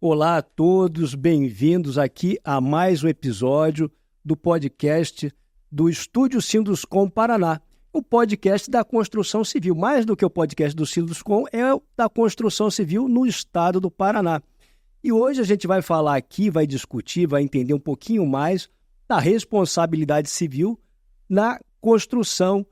Olá a todos, bem-vindos aqui a mais um episódio do podcast do Estúdio Sinduscom Paraná, o podcast da construção civil. Mais do que o podcast do Sinduscom, é o da construção civil no estado do Paraná. E hoje a gente vai falar aqui, vai discutir, vai entender um pouquinho mais da responsabilidade civil na construção,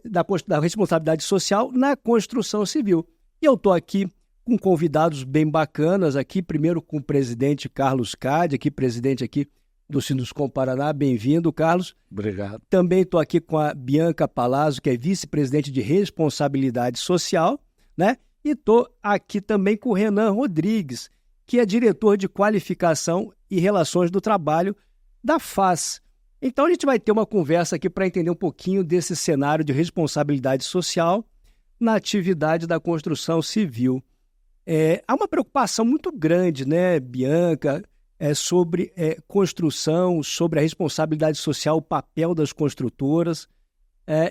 da responsabilidade social na construção civil. E eu estou aqui com convidados bem bacanas aqui, primeiro com o presidente Carlos Cade, presidente aqui do Sinduscom Paraná. Bem-vindo, Carlos. Obrigado. Também estou aqui com a Bianca Palazzo, que é vice-presidente de responsabilidade social, né? E estou aqui também com o Renan Rodrigues, que é diretor de qualificação e relações do trabalho da FAS. Então a gente vai ter uma conversa aqui para entender um pouquinho desse cenário de responsabilidade social na atividade da construção civil. Há uma preocupação muito grande, né, Bianca, sobre construção, sobre a responsabilidade social, o papel das construtoras.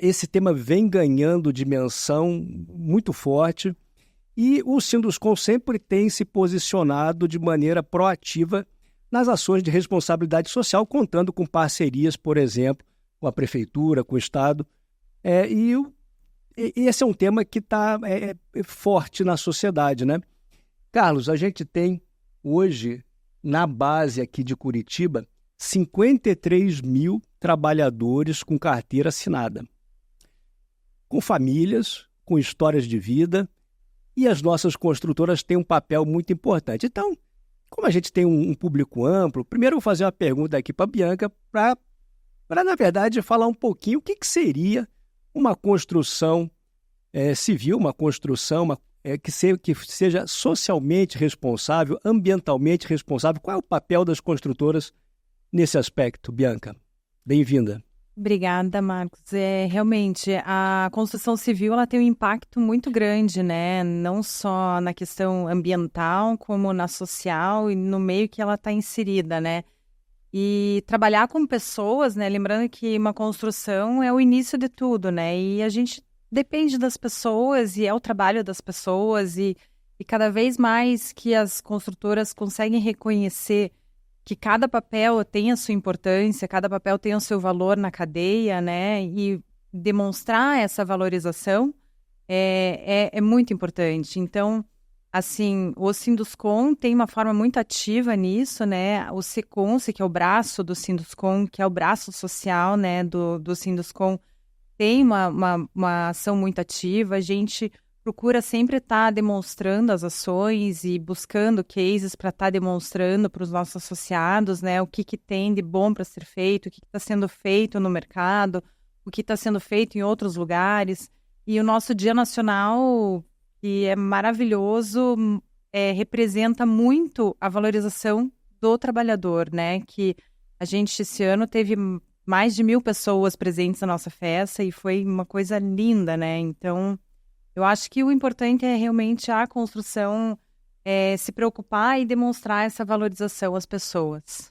Esse tema vem ganhando dimensão muito forte e o Sinduscom sempre tem se posicionado de maneira proativa nas ações de responsabilidade social, contando com parcerias, por exemplo, com a Prefeitura, com o Estado. E esse é um tema que está forte na sociedade, né? Carlos, a gente tem hoje, na base aqui de Curitiba, 53 mil trabalhadores com carteira assinada, com famílias, com histórias de vida, e as nossas construtoras têm um papel muito importante. Então, como a gente tem um público amplo, primeiro eu vou fazer uma pergunta aqui para a Bianca, para, na verdade, falar um pouquinho o que seria uma construção civil, uma construção que seja socialmente responsável, ambientalmente responsável. Qual é o papel das construtoras nesse aspecto, Bianca? Bem-vinda. Obrigada, Marcos. Realmente, a construção civil ela tem um impacto muito grande, né? Não só na questão ambiental, como na social e no meio que ela está inserida, né? E trabalhar com pessoas, né? Lembrando que uma construção é o início de tudo, né? E a gente depende das pessoas e é o trabalho das pessoas e cada vez mais que as construtoras conseguem reconhecer que cada papel tem a sua importância, cada papel tem o seu valor na cadeia, né? E demonstrar essa valorização é muito importante. Então, assim, o Sinduscom tem uma forma muito ativa nisso, né? O Seconce, que é o braço do Sinduscom, que é o braço social, né, do Sinduscom, tem uma ação muito ativa. A gente procura sempre estar demonstrando as ações e buscando cases para estar demonstrando para os nossos associados, né, o que tem de bom para ser feito, o que está sendo feito no mercado, o que está sendo feito em outros lugares. E o nosso Dia Nacional, que é maravilhoso, representa muito a valorização do trabalhador, né, que a gente esse ano teve mais de 1.000 pessoas presentes na nossa festa e foi uma coisa linda, né, então eu acho que o importante é realmente a construção se preocupar e demonstrar essa valorização às pessoas.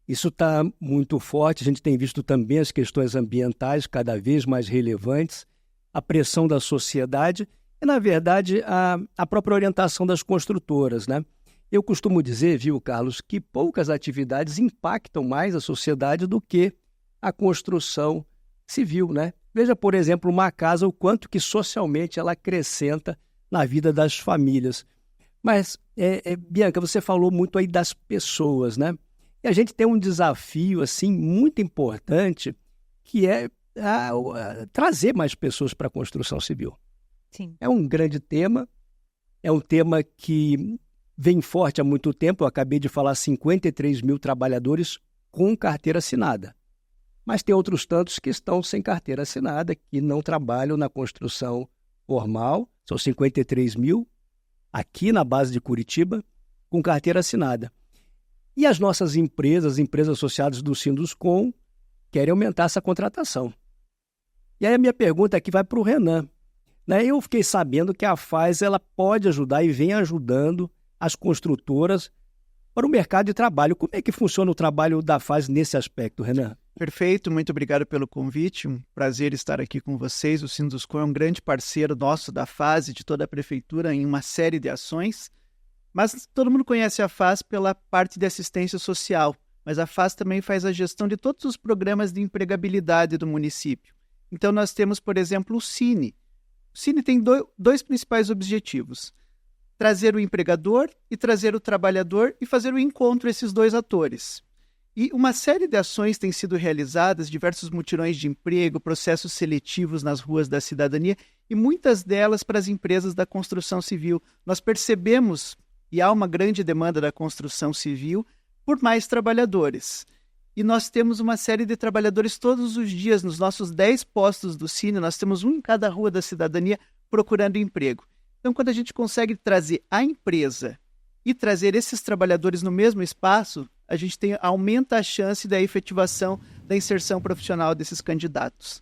Isso está muito forte, a gente tem visto também as questões ambientais cada vez mais relevantes, a pressão da sociedade e, na verdade, a própria orientação das construtoras, né? Eu costumo dizer, viu, Carlos, que poucas atividades impactam mais a sociedade do que a construção civil, né? Veja, por exemplo, uma casa, o quanto que socialmente ela acrescenta na vida das famílias. Mas, Bianca, você falou muito aí das pessoas, né? E a gente tem um desafio, assim, muito importante, que é trazer mais pessoas para a construção civil. Sim. É um grande tema, é um tema que vem forte há muito tempo. Eu acabei de falar 53 mil trabalhadores com carteira assinada. Mas tem outros tantos que estão sem carteira assinada, que não trabalham na construção formal. São 53 mil aqui na base de Curitiba, com carteira assinada. E as nossas empresas associadas do Sinduscom, querem aumentar essa contratação. E aí a minha pergunta aqui vai para o Renan. Né? Eu fiquei sabendo que a FAS ela pode ajudar e vem ajudando as construtoras para o mercado de trabalho. Como é que funciona o trabalho da FAS nesse aspecto, Renan? Perfeito, muito obrigado pelo convite, um prazer estar aqui com vocês. O Sinduscom é um grande parceiro nosso da FAS e de toda a Prefeitura em uma série de ações. Mas todo mundo conhece a FAS pela parte de assistência social, mas a FAS também faz a gestão de todos os programas de empregabilidade do município. Então nós temos, por exemplo, o Cine. O Cine tem dois principais objetivos: trazer o empregador e trazer o trabalhador e fazer o encontro esses dois atores. E uma série de ações têm sido realizadas, diversos mutirões de emprego, processos seletivos nas ruas da cidadania e muitas delas para as empresas da construção civil. Nós percebemos, e há uma grande demanda da construção civil, por mais trabalhadores. E nós temos uma série de trabalhadores todos os dias, nos nossos 10 postos do Cine, nós temos um em cada rua da cidadania procurando emprego. Então, quando a gente consegue trazer a empresa e trazer esses trabalhadores no mesmo espaço, a gente aumenta a chance da efetivação da inserção profissional desses candidatos.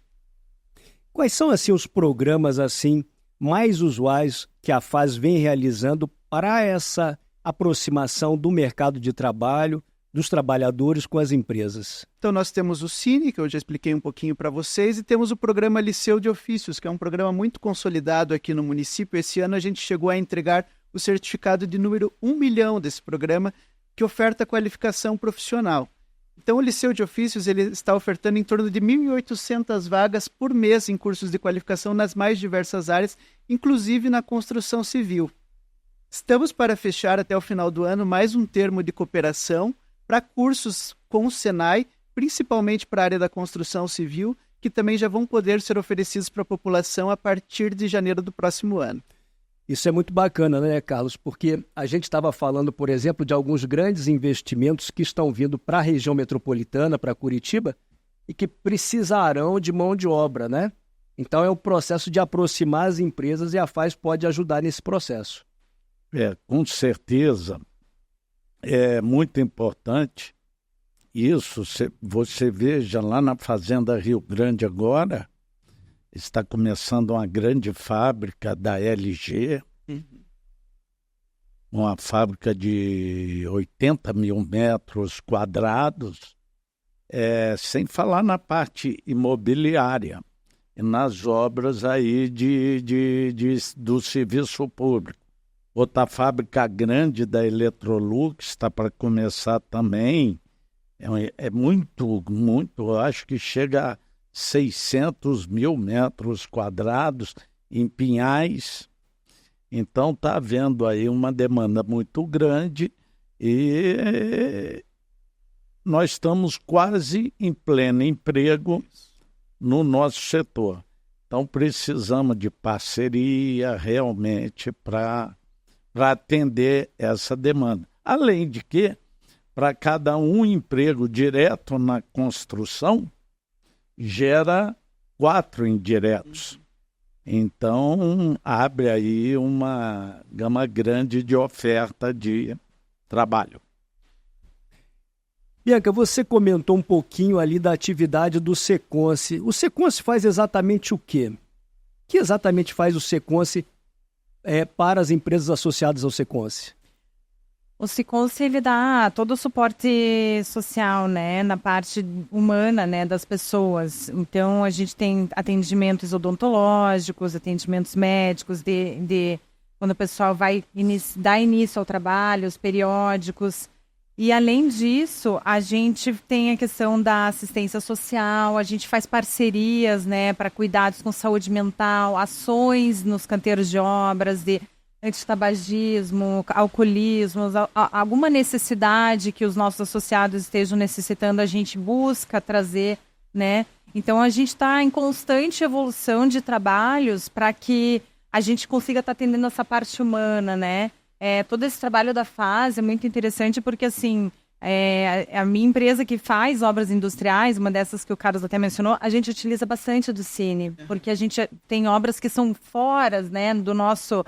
Quais são assim, os programas assim, mais usuais que a FAS vem realizando para essa aproximação do mercado de trabalho, dos trabalhadores com as empresas? Então nós temos o Cine, que eu já expliquei um pouquinho para vocês, e temos o programa Liceu de Ofícios, que é um programa muito consolidado aqui no município. Esse ano a gente chegou a entregar o certificado de número 1 milhão desse programa, que oferta qualificação profissional. Então o Liceu de Ofícios ele está ofertando em torno de 1.800 vagas por mês em cursos de qualificação nas mais diversas áreas, inclusive na construção civil. Estamos para fechar até o final do ano mais um termo de cooperação para cursos com o Senai, principalmente para a área da construção civil, que também já vão poder ser oferecidos para a população a partir de janeiro do próximo ano. Isso é muito bacana, né, Carlos? Porque a gente estava falando, por exemplo, de alguns grandes investimentos que estão vindo para a região metropolitana, para Curitiba, e que precisarão de mão de obra, né? Então é um processo de aproximar as empresas e a FAS pode ajudar nesse processo. Com certeza, é muito importante isso. Você veja lá na Fazenda Rio Grande agora, está começando uma grande fábrica da LG, uma fábrica de 80 mil metros quadrados, sem falar na parte imobiliária e nas obras aí do serviço público. Outra fábrica grande da Electrolux está para começar também, é muito, eu acho que chega a 600 mil metros quadrados em Pinhais. Então está havendo aí uma demanda muito grande e nós estamos quase em pleno emprego no nosso setor. Então precisamos de parceria realmente para atender essa demanda. Além de que, para cada um emprego direto na construção, gera 4 indiretos. Então, abre aí uma gama grande de oferta de trabalho. Bianca, você comentou um pouquinho ali da atividade do Seconce. O Seconce faz exatamente o quê? O que exatamente faz o Seconce para as empresas associadas ao Seconce? O Seconce, ele dá todo o suporte social, né, na parte humana, né, das pessoas. Então, a gente tem atendimentos odontológicos, atendimentos médicos, quando o pessoal vai dar início ao trabalho, os periódicos. E, além disso, a gente tem a questão da assistência social, a gente faz parcerias, né, para cuidados com saúde mental, ações nos canteiros de obras, de antitabagismo, alcoolismo, alguma necessidade que os nossos associados estejam necessitando, a gente busca trazer, né? Então, a gente está em constante evolução de trabalhos para que a gente consiga estar atendendo essa parte humana, né? Todo esse trabalho da FAS é muito interessante porque, assim, a minha empresa que faz obras industriais, uma dessas que o Carlos até mencionou, a gente utiliza bastante do Cine, porque a gente tem obras que são fora, né, do nosso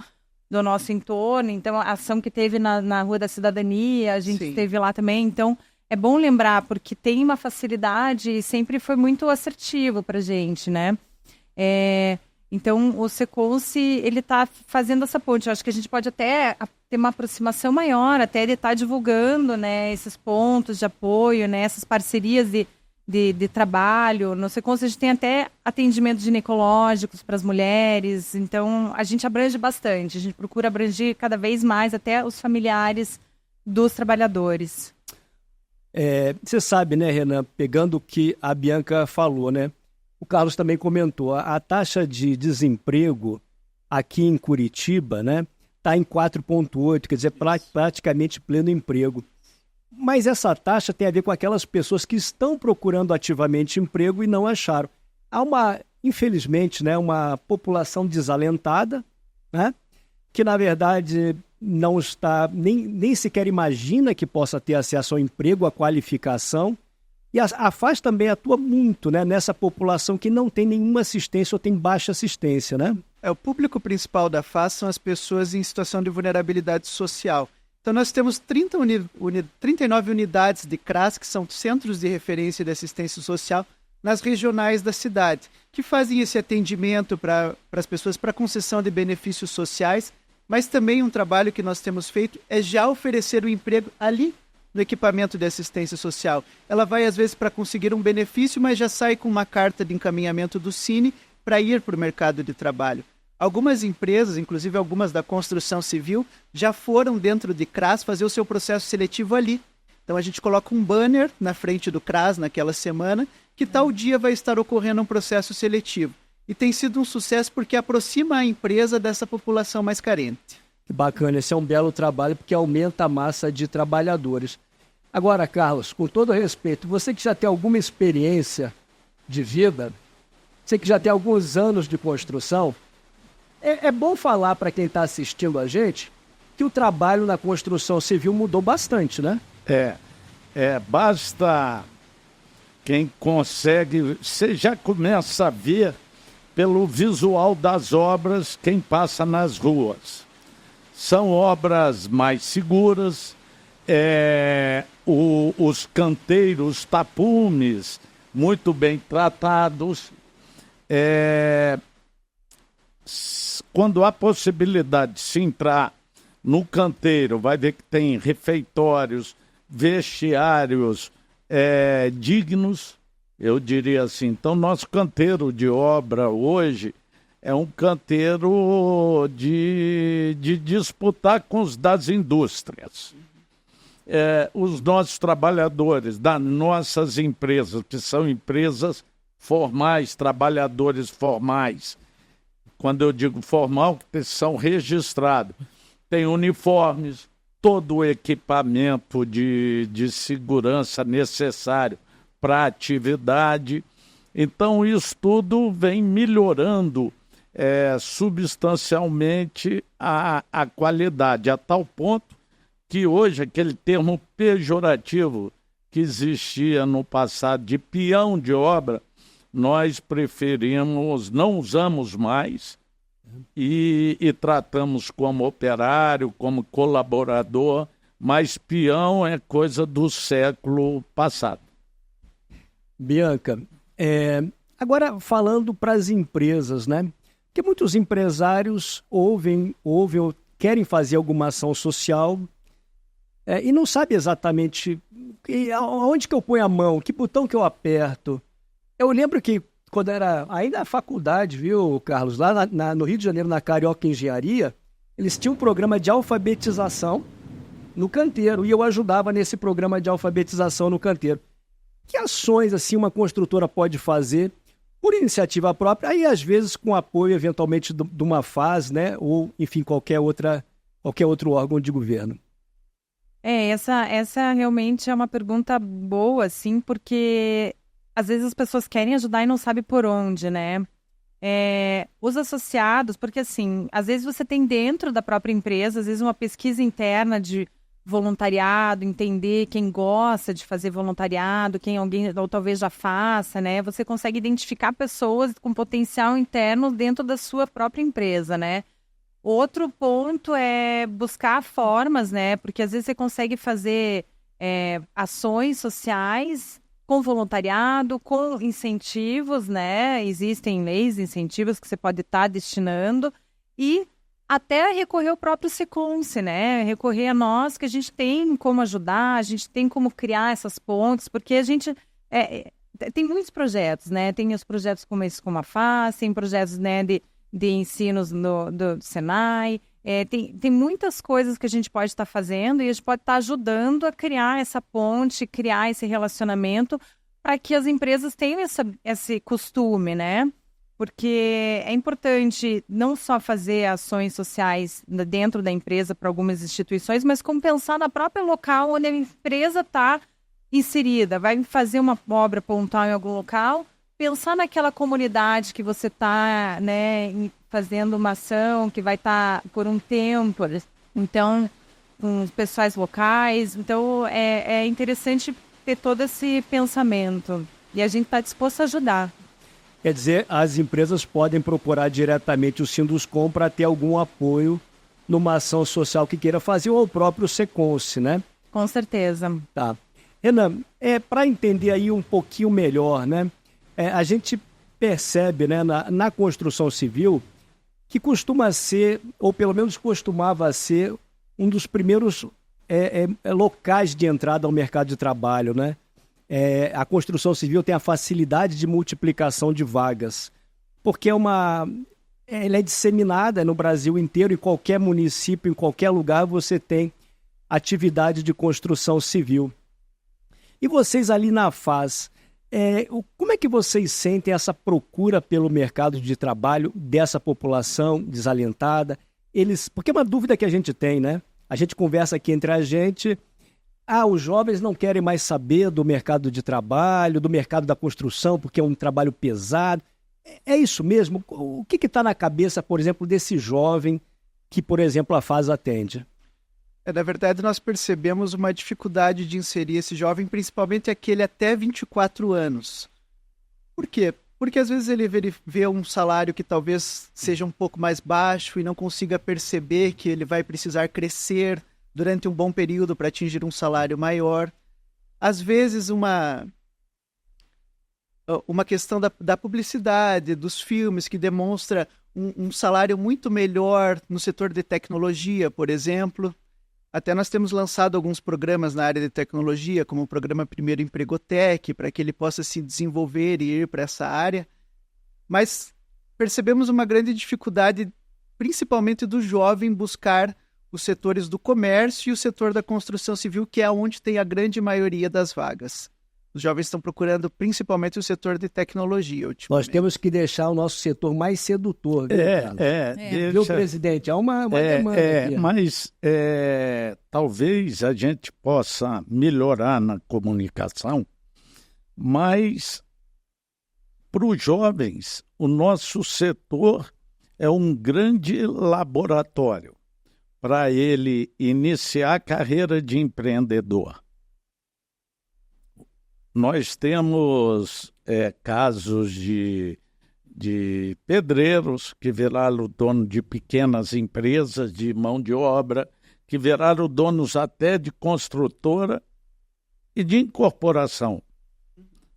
entorno. Então, a ação que teve na Rua da Cidadania, a gente teve lá também. Então, é bom lembrar, porque tem uma facilidade e sempre foi muito assertivo para a gente, né? Então, o Seconce, ele está fazendo essa ponte. Eu acho que a gente pode até ter uma aproximação maior, até ele estar divulgando, né, esses pontos de apoio, né, essas parcerias de de trabalho. No Secons a gente tem até atendimentos ginecológicos para as mulheres, então a gente abrange bastante, a gente procura abranger cada vez mais até os familiares dos trabalhadores. Você sabe, né, Renan, pegando o que a Bianca falou, né? O Carlos também comentou, a taxa de desemprego aqui em Curitiba, né, está em 4,8, quer dizer, praticamente pleno emprego. Mas essa taxa tem a ver com aquelas pessoas que estão procurando ativamente emprego e não acharam. Há infelizmente, né, uma população desalentada, né, que na verdade não está, nem sequer imagina que possa ter acesso ao emprego, à qualificação. E a FAS também atua muito, né, nessa população que não tem nenhuma assistência ou tem baixa assistência, né? O público principal da FAS são as pessoas em situação de vulnerabilidade social. Então, nós temos 39 unidades de CRAS, que são centros de referência de assistência social, nas regionais da cidade, que fazem esse atendimento para as pessoas para concessão de benefícios sociais, mas também um trabalho que nós temos feito é já oferecer o emprego ali no equipamento de assistência social. Ela vai, às vezes, para conseguir um benefício, mas já sai com uma carta de encaminhamento do Cine para ir para o mercado de trabalho. Algumas empresas, inclusive algumas da construção civil, já foram dentro de CRAS fazer o seu processo seletivo ali. Então a gente coloca um banner na frente do CRAS naquela semana, que tal dia vai estar ocorrendo um processo seletivo. E tem sido um sucesso porque aproxima a empresa dessa população mais carente. Que bacana, esse é um belo trabalho porque aumenta a massa de trabalhadores. Agora, Carlos, com todo respeito, você que já tem alguma experiência de vida, você que já tem alguns anos de construção, é bom falar para quem está assistindo a gente que o trabalho na construção civil mudou bastante, né? Basta quem consegue, você já começa a ver pelo visual das obras quem passa nas ruas. São obras mais seguras, os canteiros, tapumes, muito bem tratados. Quando há possibilidade de se entrar no canteiro, vai ver que tem refeitórios, vestiários dignos, eu diria assim. Então, nosso canteiro de obra hoje é um canteiro de disputar com os das indústrias. Os nossos trabalhadores das nossas empresas, que são empresas formais, trabalhadores formais, quando eu digo formal, são registrados, tem uniformes, todo o equipamento de segurança necessário para a atividade. Então, isso tudo vem melhorando substancialmente a qualidade, a tal ponto que hoje aquele termo pejorativo que existia no passado de peão de obra, nós preferimos, não usamos mais e tratamos como operário, como colaborador, mas peão é coisa do século passado. Bianca, agora falando para as empresas, né? Porque muitos empresários ouvem ou querem fazer alguma ação social e não sabem exatamente aonde que eu ponho a mão, que botão que eu aperto. Eu lembro que quando era ainda na faculdade, viu, Carlos, lá no Rio de Janeiro, na Carioca Engenharia, eles tinham um programa de alfabetização no canteiro e eu ajudava nesse programa de alfabetização no canteiro. Que ações assim uma construtora pode fazer por iniciativa própria, aí às vezes com apoio eventualmente de uma FAS, né, ou enfim qualquer outro órgão de governo? Essa realmente é uma pergunta boa, assim, porque às vezes as pessoas querem ajudar e não sabem por onde, né? Os associados, porque assim, às vezes você tem dentro da própria empresa, às vezes uma pesquisa interna de voluntariado, entender quem gosta de fazer voluntariado, quem alguém ou talvez já faça, né? Você consegue identificar pessoas com potencial interno dentro da sua própria empresa, né? Outro ponto é buscar formas, né? Porque às vezes você consegue fazer ações sociais com voluntariado, com incentivos, né? Existem leis, incentivos que você pode estar destinando e até recorrer ao próprio Secons, né? Recorrer a nós, que a gente tem como ajudar, a gente tem como criar essas pontes, porque a gente Tem muitos projetos, né? Tem os projetos como esse, como a FAS, tem projetos, né, de ensinos do Senai. Tem muitas coisas que a gente pode estar fazendo e a gente pode estar ajudando a criar essa ponte, criar esse relacionamento para que as empresas tenham esse costume, né? Porque é importante não só fazer ações sociais dentro da empresa para algumas instituições, mas como pensar na própria local onde a empresa está inserida. Vai fazer uma obra pontual em algum local, pensar naquela comunidade que você está, né, fazendo uma ação que vai estar por um tempo, então, com os pessoais locais. Então, é interessante ter todo esse pensamento. E a gente está disposto a ajudar. Quer dizer, as empresas podem procurar diretamente o Sinduscom para ter algum apoio numa ação social que queira fazer, ou o próprio Seconce, né? Com certeza. Tá. Renan, para entender aí um pouquinho melhor, né? A gente percebe, né, na construção civil que costuma ser, ou pelo menos costumava ser, um dos primeiros locais de entrada ao mercado de trabalho, né? A construção civil tem a facilidade de multiplicação de vagas, porque ela é disseminada no Brasil inteiro, em qualquer município, em qualquer lugar você tem atividade de construção civil. E vocês ali na FAS, como é que vocês sentem essa procura pelo mercado de trabalho dessa população desalentada? Porque é uma dúvida que a gente tem, né? A gente conversa aqui entre a gente, os jovens não querem mais saber do mercado de trabalho, do mercado da construção, porque é um trabalho pesado. É isso mesmo? O que está na cabeça, por exemplo, desse jovem que, por exemplo, a FAS atende? Na verdade, nós percebemos uma dificuldade de inserir esse jovem, principalmente aquele até 24 anos. Por quê? Porque às vezes ele vê um salário que talvez seja um pouco mais baixo e não consiga perceber que ele vai precisar crescer durante um bom período para atingir um salário maior. Às vezes uma questão da publicidade, dos filmes, que demonstra um salário muito melhor no setor de tecnologia, por exemplo. Até nós temos lançado alguns programas na área de tecnologia, como o programa Primeiro Empregotec, para que ele possa se desenvolver e ir para essa área. Mas percebemos uma grande dificuldade, principalmente do jovem, buscar os setores do comércio e o setor da construção civil, que é onde tem a grande maioria das vagas. Os jovens estão procurando principalmente o setor de tecnologia ultimamente. Nós temos que deixar o nosso setor mais sedutor. Viu, presidente? Há uma demanda aqui. Mas talvez a gente possa melhorar na comunicação, mas para os jovens, o nosso setor é um grande laboratório para ele iniciar a carreira de empreendedor. Nós temos casos de pedreiros que viraram dono de pequenas empresas de mão de obra, que viraram donos até de construtora e de incorporação.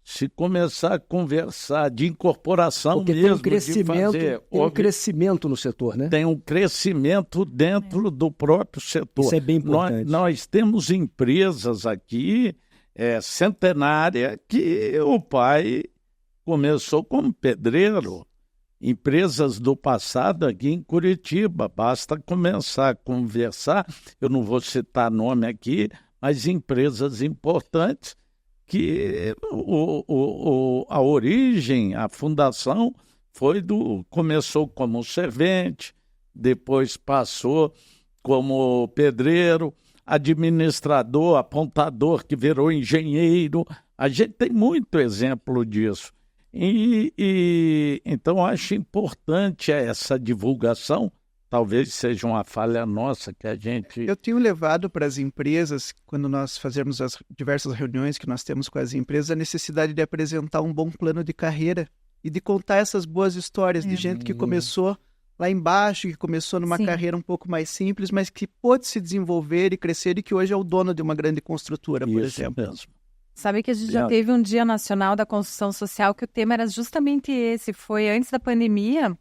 Se começar a conversar de incorporação porque mesmo, tem um crescimento no setor, né? Tem um crescimento dentro do próprio setor. Isso é bem importante. Nós temos empresas aqui centenária que o pai começou como pedreiro. Empresas do passado aqui em Curitiba, basta começar a conversar, eu não vou citar nome aqui, mas empresas importantes que a origem, a fundação começou como servente, depois passou como pedreiro, administrador, apontador que virou engenheiro. A gente tem muito exemplo disso. Então acho importante essa divulgação. Talvez seja uma falha nossa que a gente... Eu tenho levado para as empresas, quando nós fazemos as diversas reuniões que nós temos com as empresas, a necessidade de apresentar um bom plano de carreira e de contar essas boas histórias de gente que começou lá embaixo, que começou numa carreira um pouco mais simples, mas que pôde se desenvolver e crescer e que hoje é o dono de uma grande construtora, por exemplo. Mesmo. Sabe que a gente já teve um Dia Nacional da Construção Social que o tema era justamente esse, foi antes da pandemia,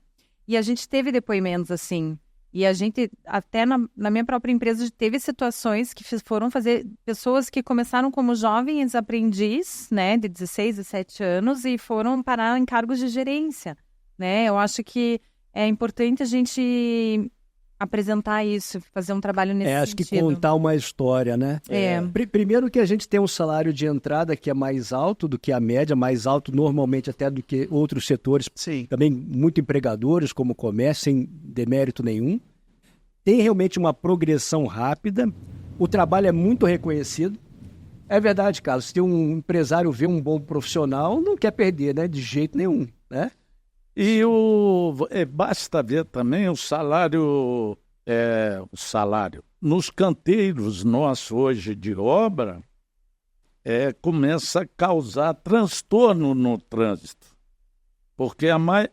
e a gente teve depoimentos assim, E a gente, até na minha própria empresa, teve situações que foram fazer pessoas que começaram como jovens aprendiz, né, de 16, 17 anos, e foram parar em cargos de gerência, né? Eu acho que é importante a gente apresentar isso, fazer um trabalho nesse acho sentido. que contar uma história, né? É. Primeiro que a gente tem um salário de entrada que é mais alto do que a média, mais alto normalmente até do que outros setores, Sim. também muito empregadores, como o comércio, sem demérito nenhum. Tem realmente uma progressão rápida, o trabalho é muito reconhecido. É verdade, Carlos, se um empresário vê um bom profissional, não quer perder, né? De jeito nenhum, né? E basta ver também o salário, nos canteiros nossos hoje de obra, começa a causar transtorno no trânsito, porque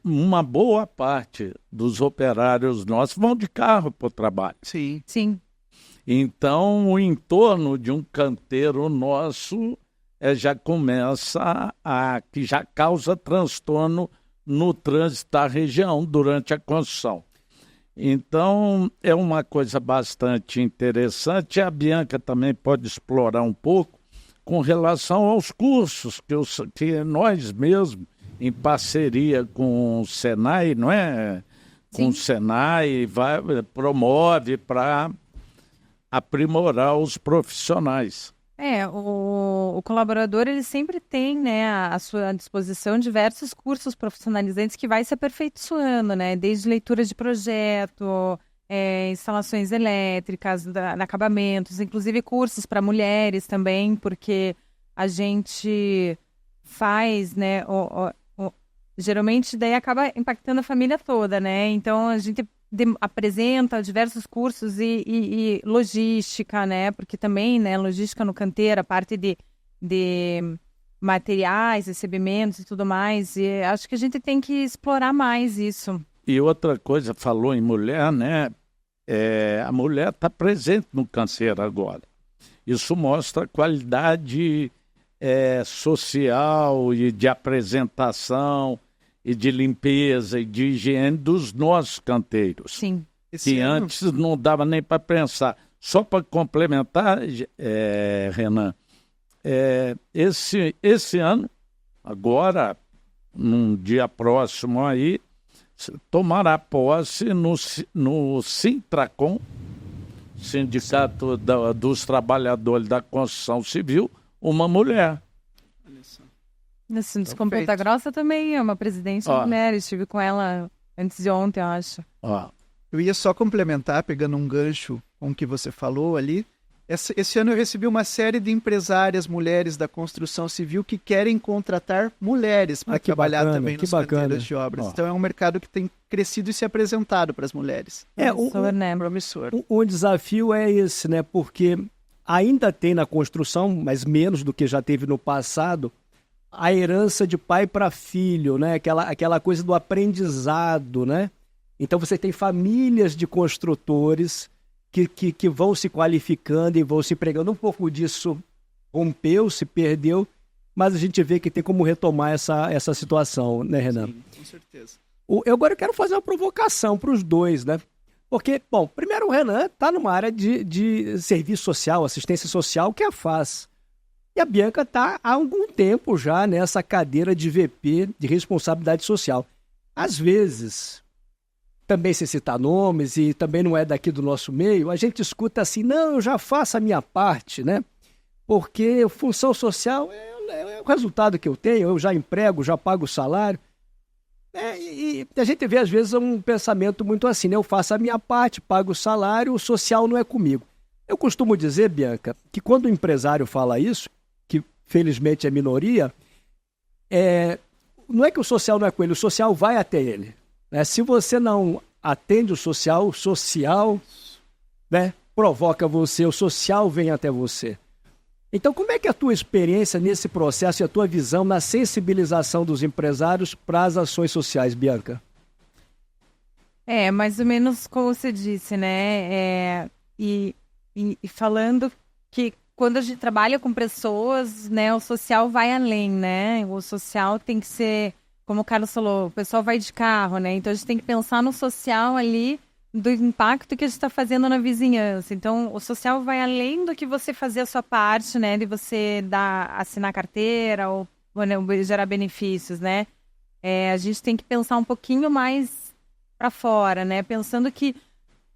uma boa parte dos operários nossos vão de carro para o trabalho. Sim. Sim. Então, o entorno de um canteiro nosso já começa que já causa transtorno no trânsito da região durante a construção. Então, é uma coisa bastante interessante. A Bianca também pode explorar um pouco com relação aos cursos que nós mesmos, em parceria com o Senai, não é? Com o Senai, promove para aprimorar os profissionais. O colaborador, ele sempre tem, né, à sua disposição diversos cursos profissionalizantes que vai se aperfeiçoando, né, desde leitura de projeto, instalações elétricas, acabamentos, inclusive cursos para mulheres também, porque a gente faz, né, geralmente daí acaba impactando a família toda, né, então a gente apresenta diversos cursos e logística, né? Porque também, né, logística no canteiro, a parte de materiais, recebimentos e tudo mais. E acho que a gente tem que explorar mais isso. E outra coisa, falou em mulher, né? A mulher está presente no canteiro agora. Isso mostra a qualidade social e de apresentação e de limpeza e de higiene dos nossos canteiros. Sim. Que antes não dava nem para pensar. Só para complementar, Renan, esse ano, agora, num dia próximo aí, tomará posse no Sintracom, Sindicato dos Trabalhadores da Construção Civil, uma mulher. No Ponta Grossa também é uma presidente mulher, estive com ela antes de ontem, eu acho. Eu ia só complementar, pegando um gancho com o que você falou ali. Esse ano eu recebi uma série de empresárias mulheres da construção civil que querem contratar mulheres para trabalhar também nos canteiros de obras. Então é um mercado que tem crescido e se apresentado para as mulheres. Promissor. O desafio é esse, né? Porque ainda tem na construção, mas menos do que já teve no passado, a herança de pai para filho, né? Aquela coisa do aprendizado, né? Então você tem famílias de construtores que vão se qualificando e vão se empregando. Um pouco disso rompeu, se perdeu, mas a gente vê que tem como retomar essa situação, né, Renan? Sim, com certeza. Eu agora quero fazer uma provocação para os dois, né? Porque, bom, primeiro o Renan está numa área de serviço social, assistência social, que é a FAS. E a Bianca está há algum tempo já nessa cadeira de VP, de responsabilidade social. Às vezes, também sem citar nomes e também não é daqui do nosso meio, a gente escuta assim, não, eu já faço a minha parte, né? Porque função social é o resultado que eu tenho, eu já emprego, já pago o salário. E a gente vê, às vezes, um pensamento muito assim, né? Eu faço a minha parte, pago o salário, o social não é comigo. Eu costumo dizer, Bianca, que quando o empresário fala isso, que felizmente é minoria, não é que o social não é com ele, o social vai até ele. Né? Se você não atende o social, né, provoca você, o social vem até você. Então, como é que é a tua experiência nesse processo e a tua visão na sensibilização dos empresários para as ações sociais, Bianca? Mais ou menos como você disse, né? E falando que quando a gente trabalha com pessoas, né, o social vai além, né? O social tem que ser, como o Carlos falou, o pessoal vai de carro, né? Então a gente tem que pensar no social ali do impacto que a gente está fazendo na vizinhança. Então, o social vai além do que você fazer a sua parte, né? De você assinar carteira ou né, gerar benefícios, né? A gente tem que pensar um pouquinho mais para fora, né? Pensando que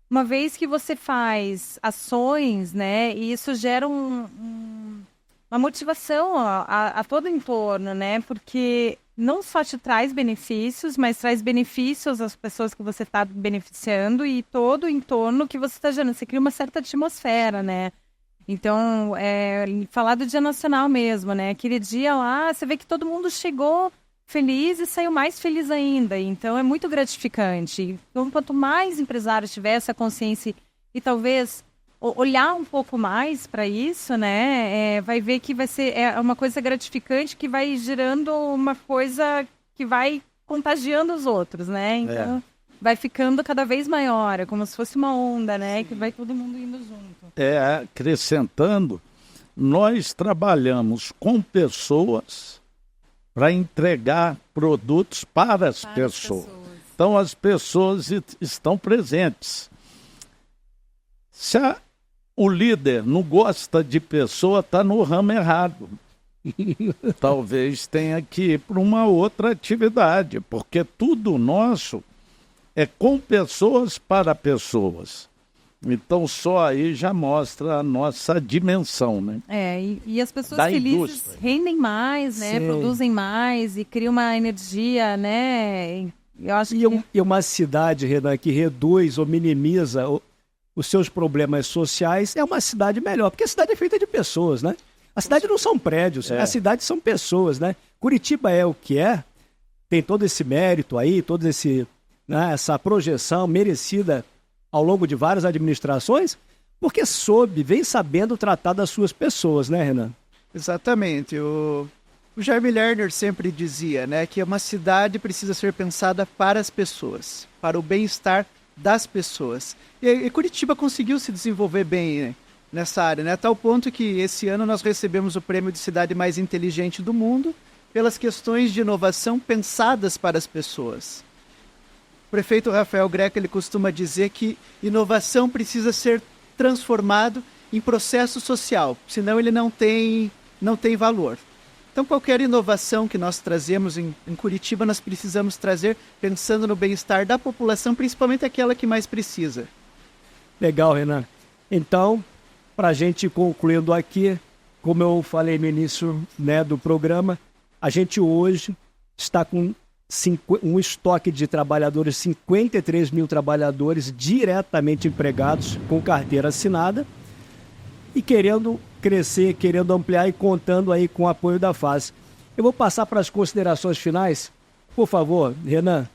uma vez que você faz ações, né? E isso gera uma motivação a todo o entorno, né? Porque não só te traz benefícios, mas traz benefícios às pessoas que você está beneficiando e todo o entorno que você está gerando. Você cria uma certa atmosfera, né? Então, falar do Dia Nacional mesmo, né? Aquele dia lá, você vê que todo mundo chegou feliz e saiu mais feliz ainda. Então, é muito gratificante. Então, quanto mais empresários tiver essa consciência e talvez olhar um pouco mais para isso, né? Vai ver que vai ser uma coisa gratificante que vai gerando uma coisa que vai contagiando os outros, né? Então, vai ficando cada vez maior, é como se fosse uma onda, né? Que vai todo mundo indo junto. Acrescentando, nós trabalhamos com pessoas para entregar produtos para as pessoas. Então, as pessoas estão presentes. Se o líder não gosta de pessoa, está no ramo errado. Talvez tenha que ir para uma outra atividade, porque tudo nosso é com pessoas para pessoas. Então, só aí já mostra a nossa dimensão, né? E as pessoas da felizes indústria rendem mais, né? Sim. Produzem mais e criam uma energia, né? Eu acho E uma cidade, Renan, que reduz ou minimiza os seus problemas sociais é uma cidade melhor, porque a cidade é feita de pessoas, né? A cidade não são prédios, a cidade são pessoas, né? Curitiba é o que é, tem todo esse mérito aí, todo essa projeção merecida ao longo de várias administrações, porque vem sabendo tratar das suas pessoas, né, Renan? Exatamente. O Jaime Lerner sempre dizia, né, que uma cidade precisa ser pensada para as pessoas, para o bem-estar das pessoas. E Curitiba conseguiu se desenvolver bem, né, nessa área, né, a tal ponto que esse ano nós recebemos o prêmio de cidade mais inteligente do mundo pelas questões de inovação pensadas para as pessoas. O prefeito Rafael Greca, ele costuma dizer que inovação precisa ser transformado em processo social, senão ele não tem valor. Então, qualquer inovação que nós trazemos em Curitiba, nós precisamos trazer pensando no bem-estar da população, principalmente aquela que mais precisa. Legal, Renan. Então, para a gente ir concluindo aqui, como eu falei no início, né, do programa, a gente hoje está com um estoque de trabalhadores, 53 mil trabalhadores diretamente empregados com carteira assinada e querendo crescer, querendo ampliar e contando aí com o apoio da FAS. Eu vou passar para as considerações finais. Por favor, Renan.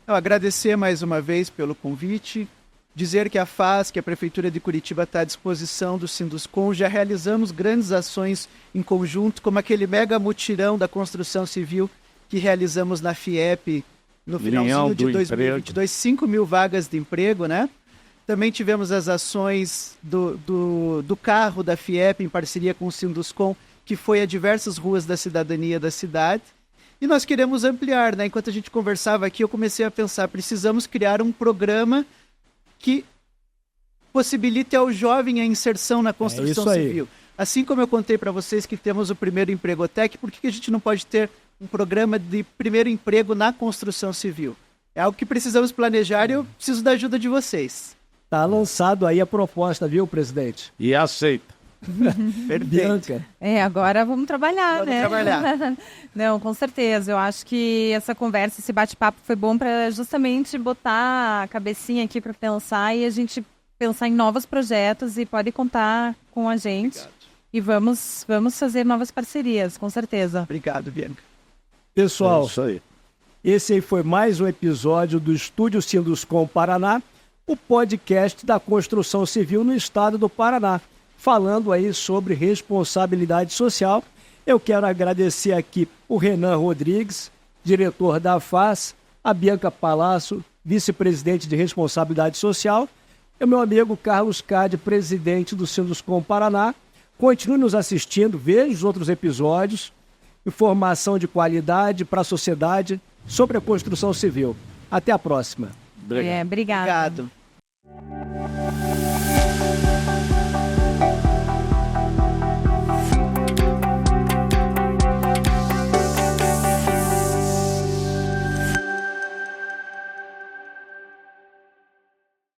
Eu agradecer mais uma vez pelo convite, dizer que a FAS, que a Prefeitura de Curitiba está à disposição do Sinduscom, já realizamos grandes ações em conjunto, como aquele mega mutirão da construção civil que realizamos na FIEP no finalzinho de 2022, 5 mil vagas de emprego, né? Também tivemos as ações do carro da FIEP em parceria com o Sinduscom, que foi a diversas ruas da cidadania da cidade. E nós queremos ampliar, né? Enquanto a gente conversava aqui, eu comecei a pensar, precisamos criar um programa que possibilite ao jovem a inserção na construção civil. Assim como eu contei para vocês que temos o primeiro Empregotec, por que a gente não pode ter um programa de primeiro emprego na construção civil? É algo que precisamos planejar e eu preciso da ajuda de vocês. Está lançado aí a proposta, viu, presidente? E aceita. Bianca. Agora vamos trabalhar, Vamos né? trabalhar. Não, com certeza. Eu acho que essa conversa, esse bate-papo foi bom para justamente botar a cabecinha aqui para pensar e a gente pensar em novos projetos e pode contar com a gente. Obrigado. E vamos fazer novas parcerias, com certeza. Obrigado, Bianca. Pessoal, Isso aí. esse aí foi mais um episódio do Estúdio Sinduscom Paraná, o podcast da construção civil no estado do Paraná, falando aí sobre responsabilidade social. Eu quero agradecer aqui o Renan Rodrigues, diretor da FAS, a Bianca Palhaço, vice-presidente de responsabilidade social, e o meu amigo Carlos Cade, presidente do Sinduscom Paraná. Continue nos assistindo, veja os outros episódios, informação de qualidade para a sociedade sobre a construção civil. Até a próxima. Obrigado. Obrigada. Obrigado.